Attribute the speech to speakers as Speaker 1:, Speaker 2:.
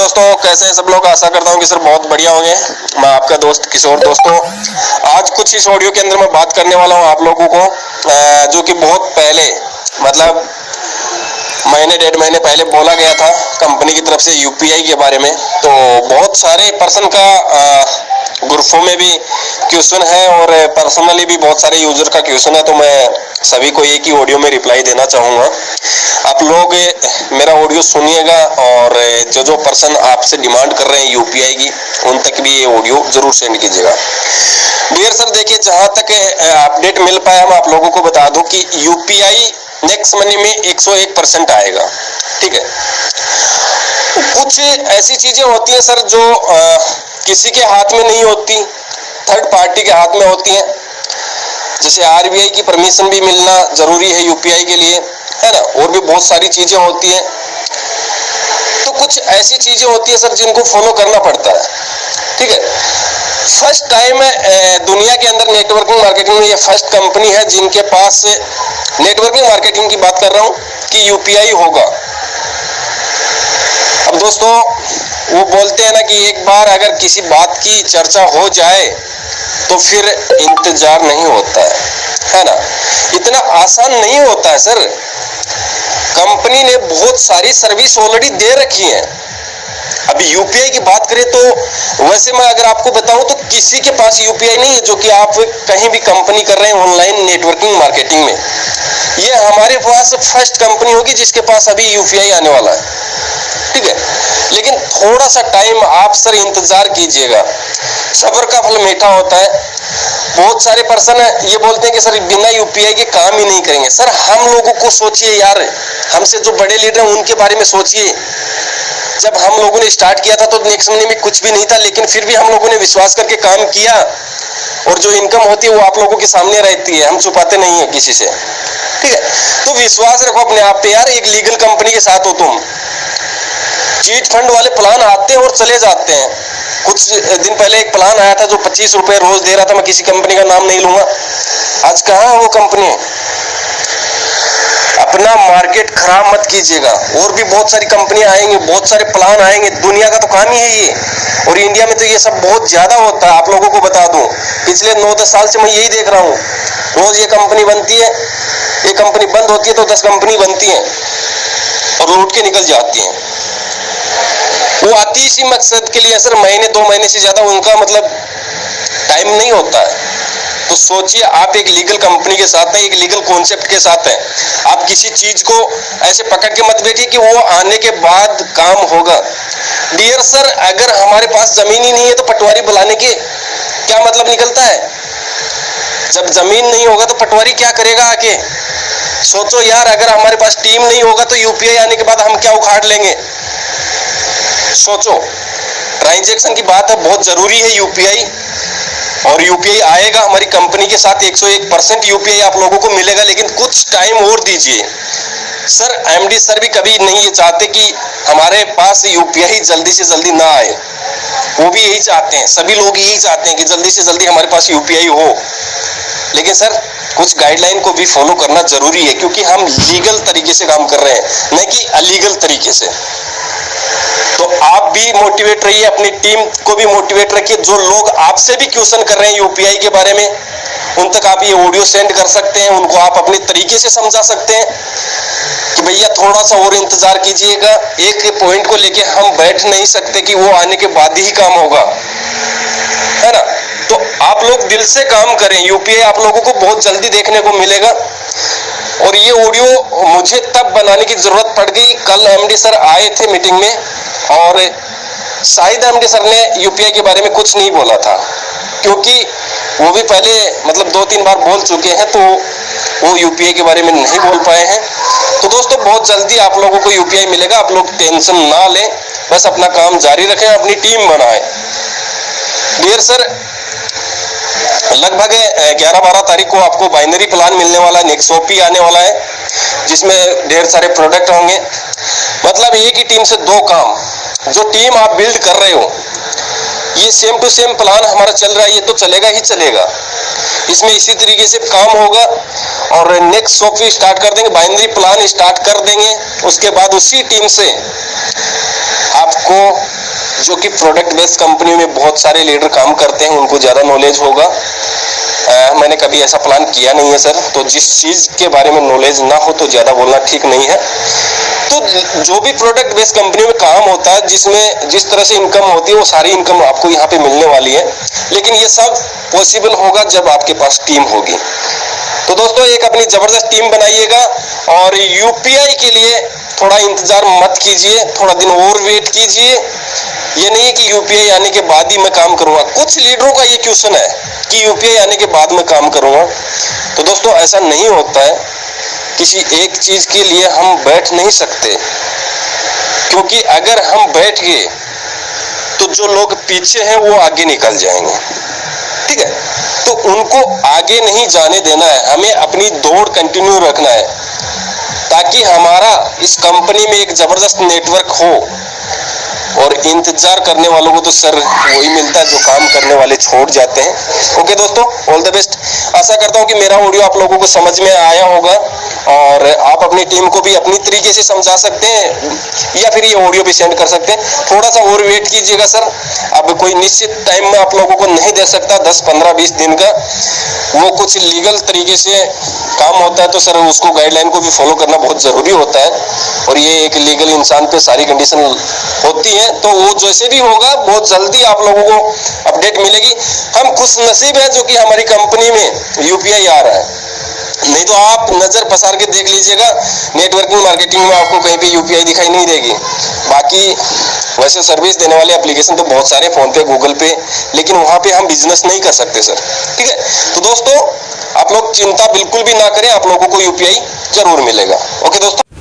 Speaker 1: दोस्तों, कैसे हैं सब लोग। आशा करता हूँ कि सर बहुत बढ़िया होंगे। मैं आपका दोस्त किशोर। दोस्तों, आज कुछ इस ऑडियो के अंदर मैं बात करने वाला हूँ आप लोगों को, जो कि बहुत पहले मतलब महीने 1.5 महीने पहले बोला गया था कंपनी की तरफ से यूपीआई के बारे में। तो बहुत सारे पर्सन का ग्रुपों में भी क्वेश्चन है और पर्सनली भी बहुत सारे यूजर का क्वेश्चन है। तो मैं सभी को एक ही ऑडियो में रिप्लाई देना चाहूँगा। आप लोग मेरा ऑडियो सुनिएगा और जो जो पर्सन आपसे डिमांड कर रहे हैं यूपीआई की, उन तक भी ये ऑडियो जरूर सेंड कीजिएगा। डियर सर, देखिए, जहाँ तक अपडेट मिल पाया मैं आप लोगों को बता दूं कि यूपीआई नेक्स्ट मनी में 101% आएगा। ठीक है। कुछ ऐसी चीजें होती हैं सर जो किसी के हाथ में नहीं होती, थर्ड पार्टी के हाथ में होती हैं। जैसे आरबीआई की परमिशन भी मिलना जरूरी है यूपीआई के लिए, है ना। और भी बहुत सारी चीजें होती हैं। तो कुछ ऐसी चीजें होती है सर जिनको फॉलो करना पड़ता है। ठीक है। फर्स्ट टाइम दुनिया के अंदर नेटवर्किंग मार्केटिंग में ये फर्स्ट कंपनी है जिनके पास नेटवर्किंग मार्केटिंग की बात कर रहा हूं कि यूपीआई होगा। अब दोस्तों, वो बोलते हैं ना कि एक बार अगर किसी बात की चर्चा हो जाए तो फिर इंतजार नहीं होता है ना। इतना आसान नहीं होता है सर। कंपनी ने बहुत सारी सर्विस ऑलरेडी दे रखी है। अभी यूपीआई की बात करें तो वैसे मैं अगर आपको बताऊं तो किसी के पास यूपीआई नहीं है जो कि आप कहीं भी कंपनी कर रहे हैं ऑनलाइन नेटवर्किंग मार्केटिंग में। ये हमारे पास फर्स्ट कंपनी होगी जिसके पास अभी यूपीआई आने वाला है। ठीक है। लेकिन थोड़ा सा टाइम आप सर इंतजार कीजिएगा। सब्र का फल मीठा होता है। बहुत सारे पर्सन ये बोलते हैं कि सर बिना यूपीआई के काम ही नहीं करेंगे। सर हम लोगों को सोचिए यार, हमसे जो बड़े लीडर हैं उनके बारे में सोचिए। जब हम लोगों ने स्टार्ट किया था तो नेक्स्ट महीने में कुछ भी नहीं था, लेकिन फिर भी हम लोगों ने विश्वास करके काम किया और जो इनकम होती है वो आप लोगों के सामने रहती है। हम छुपाते नहीं है किसी से। ठीक है। तो विश्वास रखो अपने आप पे यार। एक लीगल कंपनी के साथ हो तुम। चीट फंड वाले प्लान आते हैं और चले जाते हैं। कुछ दिन पहले एक प्लान आया था जो 25 रुपए रोज दे रहा था। मैं किसी कंपनी का नाम नहीं लूंगा। आज कहाँ है वो कंपनी। अपना मार्केट खराब मत कीजिएगा। और भी बहुत सारी कंपनियां आएंगी, बहुत सारे प्लान आएंगे। दुनिया का तो काम ही है ये। और इंडिया में तो ये सब बहुत ज्यादा होता है। आप लोगों को बता दूं, पिछले 9-10 साल से मैं यही देख रहा हूँ। रोज ये कंपनी बनती है, ये कंपनी बंद होती है तो 10 कंपनी बनती है और लूट के निकल जाती है। वो आती इसी मकसद के लिए सर। महीने 2 महीने से ज्यादा उनका मतलब टाइम नहीं होता है। तो सोचिए, आप एक लीगल कंपनी के साथ हैं, एक लीगल कॉन्सेप्ट के साथ हैं। आप किसी चीज को ऐसे पकड़ के मत बैठिए कि वो आने के बाद काम होगा। डियर सर, अगर हमारे पास जमीन ही नहीं है तो पटवारी बुलाने के क्या मतलब निकलता है। जब जमीन नहीं होगा तो पटवारी क्या करेगा आके। सोचो यार, अगर हमारे पास टीम नहीं होगा तो यूपीआई आने के बाद हम क्या उखाड़ लेंगे। सोचो, ट्रांजैक्शन की बात है, बहुत जरूरी है यूपीआई। और यूपीआई आएगा हमारी कंपनी के साथ। 101% यूपीआई आप लोगों को मिलेगा, लेकिन कुछ टाइम और दीजिए सर। एमडी सर भी कभी नहीं ये चाहते कि हमारे पास यूपीआई जल्दी से जल्दी ना आए। वो भी यही चाहते हैं, सभी लोग यही चाहते हैं कि जल्दी से जल्दी हमारे पास यूपीआई हो। लेकिन सर कुछ गाइडलाइन को भी फॉलो करना जरूरी है, क्योंकि हम लीगल तरीके से काम कर रहे हैं, न कि अलीगल तरीके से। तो आप भी मोटिवेट रहिए, अपनी टीम को भी मोटिवेट रखिए। जो लोग आपसे भी क्वेश्चन कर रहे हैं यूपीआई के बारे में, उन तक आप ये ऑडियो सेंड कर सकते हैं। उनको आप अपने तरीके से समझा सकते हैं कि भैया थोड़ा सा और इंतजार कीजिएगा। एक पॉइंट को लेके हम बैठ नहीं सकते कि वो आने के बाद ही काम होगा, है ना। तो आप लोग दिल से काम करें। यूपीआई आप लोगों को बहुत जल्दी देखने को मिलेगा। और ये ऑडियो मुझे तब बनाने की जरूरत पड़ गई, कल एमडी सर आए थे मीटिंग में और शायद एमडी सर ने यूपीआई के बारे में कुछ नहीं बोला था, क्योंकि वो भी पहले मतलब 2-3 बार बोल चुके हैं, तो वो यूपीआई के बारे में नहीं बोल पाए हैं। तो दोस्तों, बहुत जल्दी आप लोगों को यूपीआई मिलेगा। आप लोग टेंशन ना लें, बस अपना काम जारी रखें, अपनी टीम बनाएं। डियर सर, लगभग 11-12 तारीख को आपको बाइनरी प्लान मिलने वाला है। नेक्सोपी आने वाला है जिसमें ढेर सारे प्रोडक्ट होंगे। मतलब एक ही टीम से 2 काम। जो टीम आप बिल्ड कर रहे हो, ये सेम टू सेम प्लान हमारा चल रहा है, ये तो चलेगा ही चलेगा। इसमें इसी तरीके से काम होगा और नेक्स्ट सोपी स्टार्ट कर देंगे, बाइनरी प्लान स्टार्ट कर देंगे। उसके बाद उसी टीम से आपको जो कि प्रोडक्ट बेस्ड कंपनी में बहुत सारे लीडर काम करते हैं, उनको ज़्यादा नॉलेज होगा। मैंने कभी ऐसा प्लान किया नहीं है सर, तो जिस चीज़ के बारे में नॉलेज ना हो तो ज़्यादा बोलना ठीक नहीं है। तो जो भी प्रोडक्ट बेस्ड कंपनी में काम होता है, जिसमें जिस तरह से इनकम होती है वो सारी इनकम आपको यहाँ पे मिलने वाली है, लेकिन ये सब पॉसिबल होगा जब आपके पास टीम होगी। तो दोस्तों एक अपनी जबरदस्त टीम बनाइएगा और यूपीआई के लिए थोड़ा इंतजार मत कीजिए, थोड़ा दिन और वेट कीजिए। ये नहीं है कि यूपीआई आने के बाद ही मैं काम करूंगा। कुछ लीडरों का ये क्वेश्चन है कि यूपीआई आने के बाद मैं काम करूंगा। तो दोस्तों ऐसा नहीं होता है, किसी एक चीज के लिए हम बैठ नहीं सकते, क्योंकि अगर हम बैठ गए तो जो लोग पीछे हैं वो आगे निकल जाएंगे, ठीक है। तो उनको आगे नहीं जाने देना है, हमें अपनी दौड़ कंटिन्यू रखना है, ताकि हमारा इस कंपनी में एक जबरदस्त नेटवर्क हो। और इंतजार करने वालों को तो सर वही मिलता है जो काम करने वाले छोड़ जाते हैं। ओके दोस्तों, ऑल द बेस्ट। आशा करता हूं कि मेरा ऑडियो आप लोगों को समझ में आया होगा और आप अपनी टीम को भी अपनी तरीके से समझा सकते हैं या फिर ये ऑडियो भी सेंड कर सकते हैं। थोड़ा सा और वेट कीजिएगा सर, अब कोई निश्चित टाइम में आप लोगों को नहीं दे सकता, 10, 15, 20 दिन का, वो कुछ लीगल तरीके से काम होता है, तो सर उसको गाइडलाइन को भी फॉलो करना बहुत जरूरी होता है। और ये एक लीगल इंसान पे सारी कंडीशन होती है, तो वो जैसे भी होगा बहुत जल्दी आप लोगों को अपडेट मिलेगी। हम खुश नसीब है जो कि हमारी कंपनी में यूपीआई आ रहा है, नहीं तो आप नजर पसार के देख लीजिएगा, नेटवर्किंग मार्केटिंग में आपको कहीं पे यूपीआई दिखाई नहीं देगी। बाकी वैसे सर्विस देने वाले एप्लीकेशन तो बहुत सारे, फोन पे, गूगल पे, लेकिन वहां पे हम बिजनेस नहीं कर सकते सर, ठीक है। तो दोस्तों आप लोग चिंता बिल्कुल भी ना करें, आप लोगों को यूपीआई जरूर मिलेगा। ओके दोस्तों।